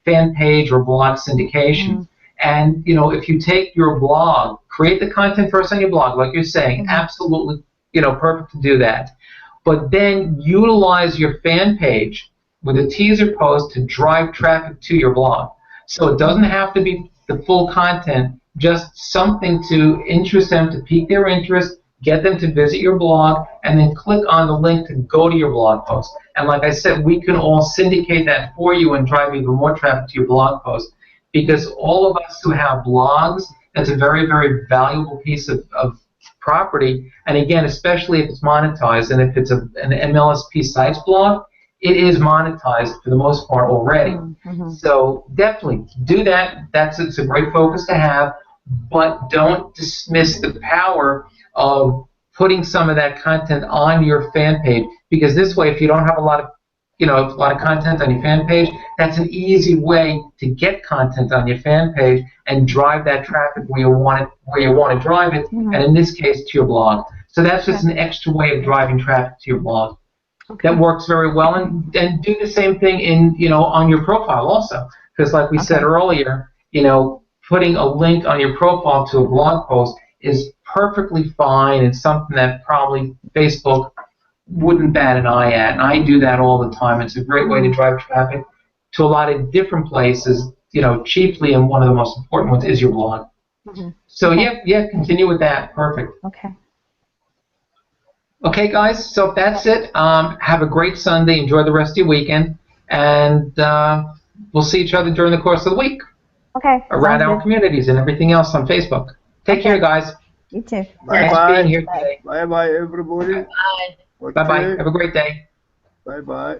fan page or blog syndication. And if you take your blog, create the content first on your blog, like you're saying, absolutely, perfect to do that. But then utilize your fan page with a teaser post to drive traffic to your blog. So it doesn't have to be the full content, just something to interest them, to pique their interest, get them to visit your blog, and then click on the link to go to your blog post. And like I said, we can all syndicate that for you and drive even more traffic to your blog post, because all of us who have blogs It's a very, very valuable piece of property. And again, especially if it's monetized, and if it's an MLSP sites blog, it is monetized for the most part already. Mm-hmm. So definitely do that. It's a great focus to have, but don't dismiss the power of putting some of that content on your fan page, because this way, if you don't have a lot of content on your fan page, that's an easy way to get content on your fan page and drive that traffic where you want to drive it, Mm-hmm. and in this case, to your blog. So that's just an extra way of driving traffic to your blog. Okay. That works very well, and do the same thing on your profile also, because like we said earlier, putting a link on your profile to a blog post is perfectly fine and something that probably Facebook wouldn't bat an eye at, and I do that all the time. It's a great way to drive traffic to a lot of different places, chiefly, and one of the most important ones is your blog. Mm-hmm. So continue with that. Perfect. Okay. Okay, guys, so that's it. Have a great Sunday. Enjoy the rest of your weekend. And we'll see each other during the course of the week Okay. around our communities and everything else on Facebook. Take care, guys. You too. Thanks for being here today. Bye-bye, everybody. Bye. Bye-bye. Have a great day. Bye-bye.